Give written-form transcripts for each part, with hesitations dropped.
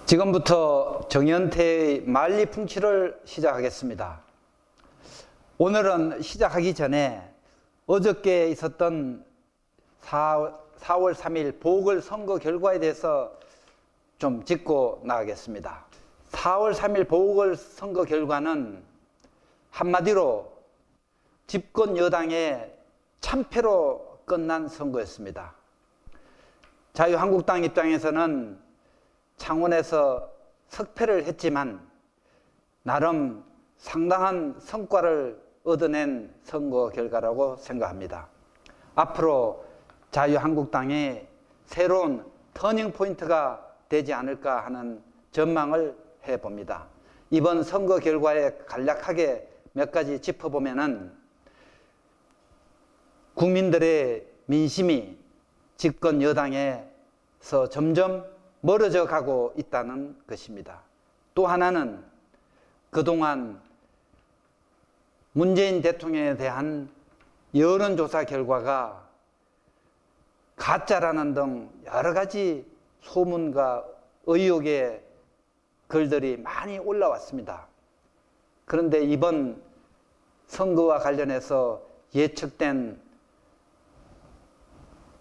지금부터 정연태의 만리풍치를 시작하겠습니다. 오늘은 시작하기 전에 어저께 있었던 4월 3일 보궐선거 결과에 대해서 좀 짚고 나가겠습니다. 4월 3일 보궐선거 결과는 한마디로 집권 여당의 참패로 끝난 선거였습니다. 자유한국당 입장에서는 창원에서 석패를 했지만 나름 상당한 성과를 얻어낸 선거 결과라고 생각합니다. 앞으로 자유한국당의 새로운 터닝포인트가 되지 않을까 하는 전망을 해봅니다. 이번 선거 결과에 간략하게 몇 가지 짚어보면은 국민들의 민심이 집권 여당에서 점점 멀어져 가고 있다는 것입니다. 또 하나는 그동안 문재인 대통령에 대한 여론조사 결과가 가짜라는 등 여러 가지 소문과 의혹의 글들이 많이 올라왔습니다. 그런데 이번 선거와 관련해서 예측된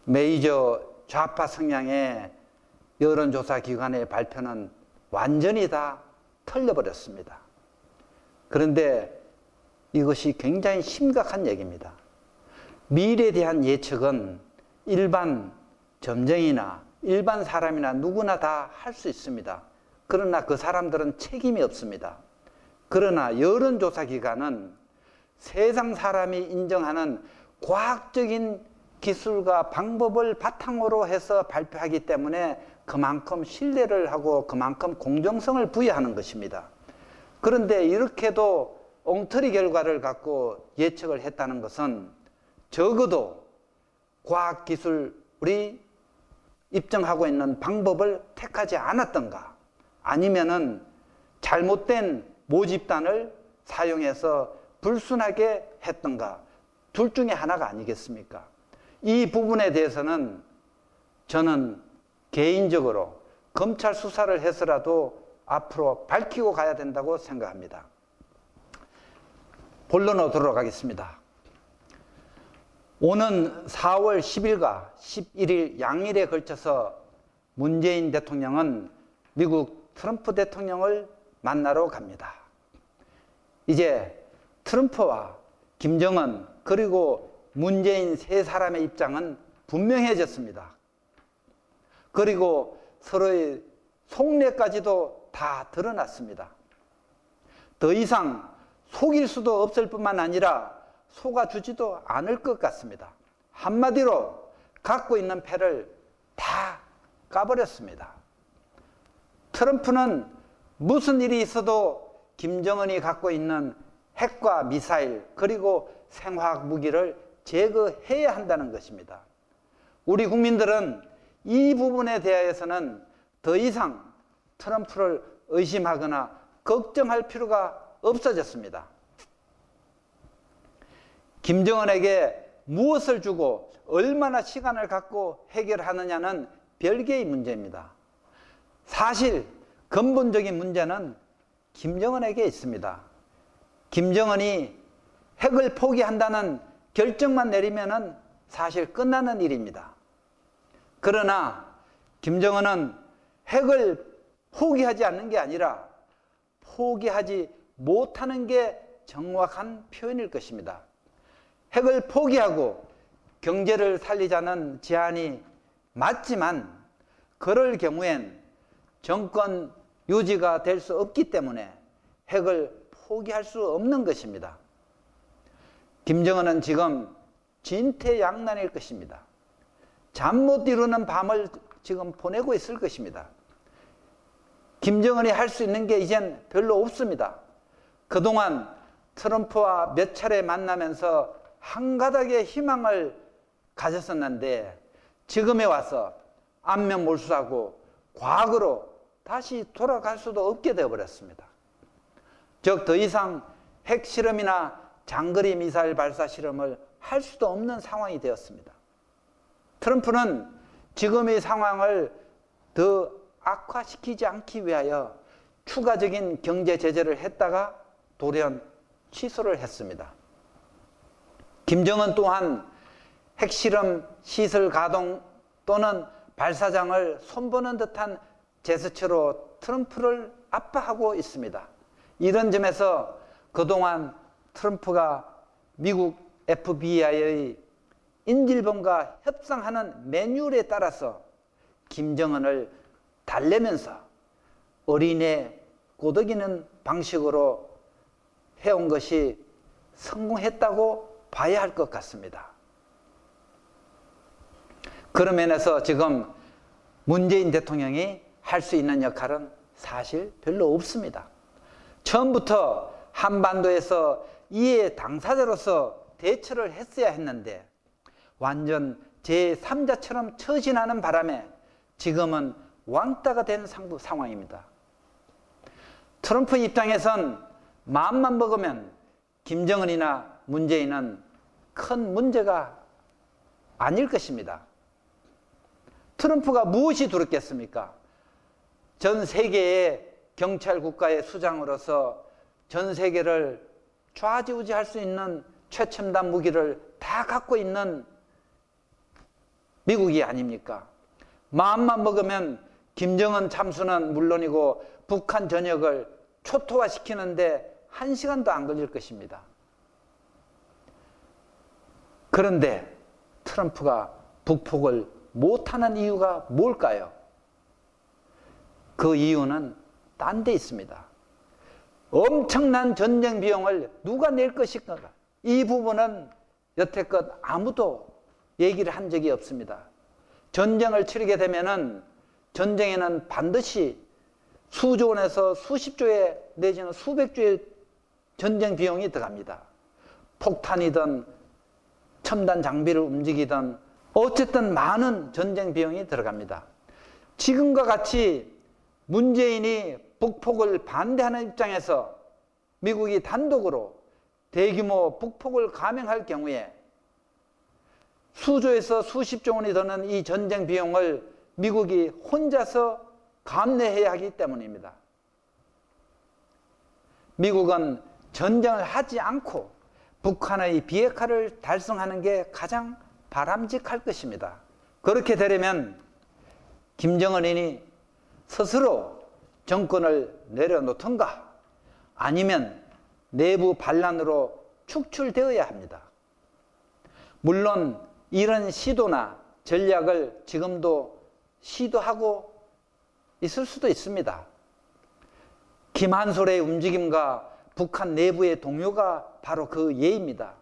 메이저 좌파 성향의 여론조사 기관의 발표는 완전히 다 틀려버렸습니다. 그런데 이것이 굉장히 심각한 얘기입니다. 미래에 대한 예측은 일반 점쟁이나 일반 사람이나 누구나 다 할 수 있습니다. 그러나 그 사람들은 책임이 없습니다. 그러나 여론조사 기관은 세상 사람이 인정하는 과학적인 기술과 방법을 바탕으로 해서 발표하기 때문에 그만큼 신뢰를 하고 그만큼 공정성을 부여하는 것입니다. 그런데 이렇게도 엉터리 결과를 갖고 예측을 했다는 것은 적어도 과학기술이 입증하고 있는 방법을 택하지 않았던가 아니면은 잘못된 모집단을 사용해서 불순하게 했던가 둘 중에 하나가 아니겠습니까? 이 부분에 대해서는 저는 개인적으로 검찰 수사를 해서라도 앞으로 밝히고 가야 된다고 생각합니다. 본론으로 들어가겠습니다. 오는 4월 10일과 11일 양일에 걸쳐서 문재인 대통령은 미국 트럼프 대통령을 만나러 갑니다. 이제 트럼프와 김정은 그리고 문재인 세 사람의 입장은 분명해졌습니다. 그리고 서로의 속내까지도 다 드러났습니다. 더 이상 속일 수도 없을 뿐만 아니라 속아주지도 않을 것 같습니다. 한마디로 갖고 있는 패를 다 까버렸습니다. 트럼프는 무슨 일이 있어도 김정은이 갖고 있는 핵과 미사일 그리고 생화학 무기를 제거해야 한다는 것입니다. 우리 국민들은 이 부분에 대해서는 더 이상 트럼프를 의심하거나 걱정할 필요가 없어졌습니다. 김정은에게 무엇을 주고 얼마나 시간을 갖고 해결하느냐는 별개의 문제입니다. 사실 근본적인 문제는 김정은에게 있습니다. 김정은이 핵을 포기한다는 결정만 내리면은 사실 끝나는 일입니다. 그러나 김정은은 핵을 포기하지 않는 게 아니라 포기하지 못하는 게 정확한 표현일 것입니다. 핵을 포기하고 경제를 살리자는 제안이 맞지만 그럴 경우엔 정권 유지가 될 수 없기 때문에 핵을 포기할 수 없는 것입니다. 김정은은 지금 진퇴양난일 것입니다. 잠 못 이루는 밤을 지금 보내고 있을 것입니다. 김정은이 할 수 있는 게 이젠 별로 없습니다. 그동안 트럼프와 몇 차례 만나면서 한가닥의 희망을 가졌었는데 지금에 와서 안면몰수하고 과거로 다시 돌아갈 수도 없게 되어버렸습니다. 즉 더 이상 핵실험이나 장거리 미사일 발사 실험을 할 수도 없는 상황이 되었습니다. 트럼프는 지금의 상황을 더 악화시키지 않기 위하여 추가적인 경제 제재를 했다가 돌연 취소를 했습니다. 김정은 또한 핵실험 시설 가동 또는 발사장을 손보는 듯한 제스처로 트럼프를 압박하고 있습니다. 이런 점에서 그동안 트럼프가 미국 FBI의 인질범과 협상하는 매뉴얼에 따라서 김정은을 달래면서 어린애 꼬드기는 방식으로 해온 것이 성공했다고 봐야 할 것 같습니다. 그런 면에서 지금 문재인 대통령이 할 수 있는 역할은 사실 별로 없습니다. 처음부터 한반도에서 이해 당사자로서 대처를 했어야 했는데 완전 제3자처럼 처신하는 바람에 지금은 왕따가 된 상황입니다. 트럼프 입장에선 마음만 먹으면 김정은이나 문재인은 큰 문제가 아닐 것입니다. 트럼프가 무엇이 두렵겠습니까? 전 세계의 경찰 국가의 수장으로서 전 세계를 좌지우지할 수 있는 최첨단 무기를 다 갖고 있는 미국이 아닙니까? 마음만 먹으면 김정은 참수는 물론이고 북한 전역을 초토화시키는데 1시간도 안 걸릴 것입니다. 그런데 트럼프가 북폭을 못하는 이유가 뭘까요? 그 이유는 딴 데 있습니다. 엄청난 전쟁 비용을 누가 낼 것인가? 이 부분은 여태껏 아무도 얘기를 한 적이 없습니다. 전쟁을 치르게 되면은 전쟁에는 반드시 수조 원에서 수십조의 내지는 수백조의 전쟁 비용이 들어갑니다. 폭탄이든 첨단 장비를 움직이든 어쨌든 많은 전쟁 비용이 들어갑니다. 지금과 같이 문재인이 북폭을 반대하는 입장에서 미국이 단독으로 대규모 북폭을 감행할 경우에 수조에서 수십조 원이 드는 이 전쟁 비용을 미국이 혼자서 감내해야 하기 때문입니다. 미국은 전쟁을 하지 않고 북한의 비핵화를 달성하는 게 가장 바람직할 것입니다. 그렇게 되려면 김정은이 스스로 정권을 내려놓던가 아니면 내부 반란으로 축출되어야 합니다. 물론 이런 시도나 전략을 지금도 시도하고 있을 수도 있습니다. 김한솔의 움직임과 북한 내부의 동요가 바로 그 예입니다.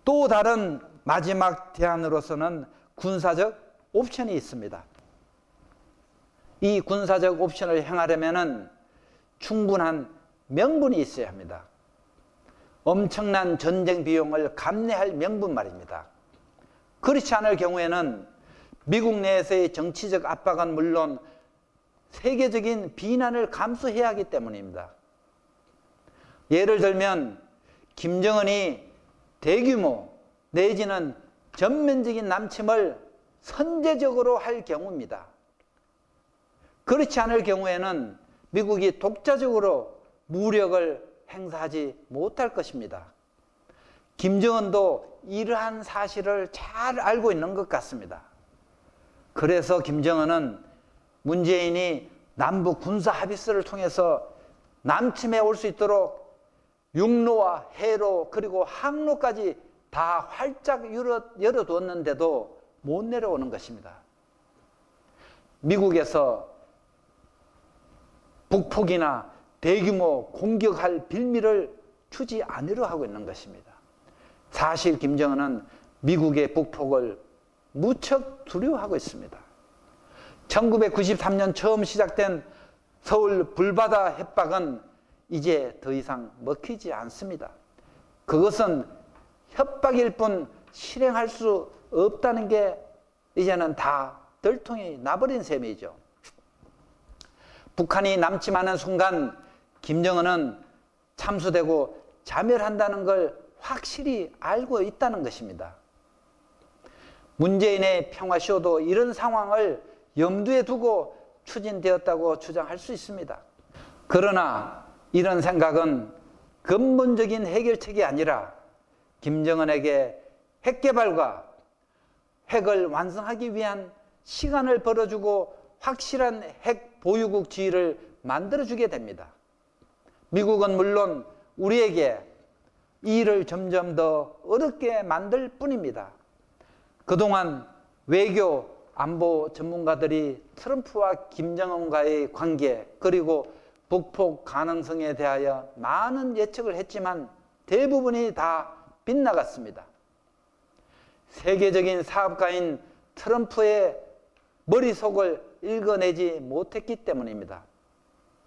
또 다른 마지막 대안으로서는 군사적 옵션이 있습니다. 이 군사적 옵션을 행하려면 충분한 명분이 있어야 합니다. 엄청난 전쟁 비용을 감내할 명분 말입니다. 그렇지 않을 경우에는 미국 내에서의 정치적 압박은 물론 세계적인 비난을 감수해야 하기 때문입니다. 예를 들면 김정은이 대규모 내지는 전면적인 남침을 선제적으로 할 경우입니다. 그렇지 않을 경우에는 미국이 독자적으로 무력을 행사하지 못할 것입니다. 김정은도 이러한 사실을 잘 알고 있는 것 같습니다. 그래서 김정은은 문재인이 남북 군사 합의서를 통해서 남침해 올 수 있도록 육로와 해로 그리고 항로까지 다 활짝 열어두었는데도 못 내려오는 것입니다. 미국에서 북폭이나 대규모 공격할 빌미를 주지 않으려 하고 있는 것입니다. 사실 김정은은 미국의 북폭을 무척 두려워하고 있습니다. 1993년 처음 시작된 서울 불바다 협박은 이제 더 이상 먹히지 않습니다. 그것은 협박일 뿐 실행할 수 없다는 게 이제는 다 들통이 나버린 셈이죠. 북한이 남침하는 순간 김정은은 참수되고 자멸한다는 걸 확실히 알고 있다는 것입니다. 문재인의 평화쇼도 이런 상황을 염두에 두고 추진되었다고 주장할 수 있습니다. 그러나 이런 생각은 근본적인 해결책이 아니라 김정은에게 핵 개발과 핵을 완성하기 위한 시간을 벌어주고 확실한 핵 보유국 지위를 만들어주게 됩니다. 미국은 물론 우리에게 이 일을 점점 더 어렵게 만들 뿐입니다. 그동안 외교, 안보 전문가들이 트럼프와 김정은과의 관계 그리고 북폭 가능성에 대하여 많은 예측을 했지만 대부분이 다 빗나갔습니다. 세계적인 사업가인 트럼프의 머릿속을 읽어내지 못했기 때문입니다.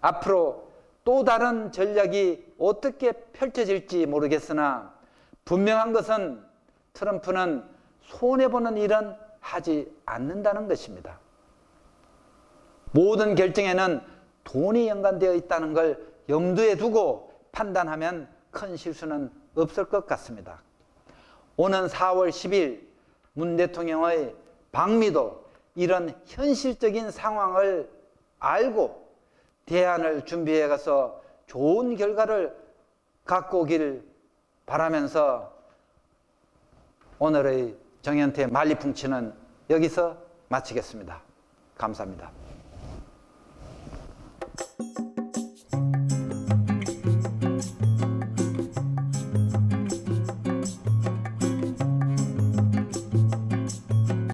앞으로 또 다른 전략이 어떻게 펼쳐질지 모르겠으나 분명한 것은 트럼프는 손해보는 일은 하지 않는다는 것입니다. 모든 결정에는 돈이 연관되어 있다는 걸 염두에 두고 판단하면 큰 실수는 없을 것 같습니다. 오는 4월 10일 문 대통령의 방미도 이런 현실적인 상황을 알고 대안을 준비해 가서 좋은 결과를 갖고 오길 바라면서 오늘의 정현태 만리풍치는 여기서 마치겠습니다. 감사합니다.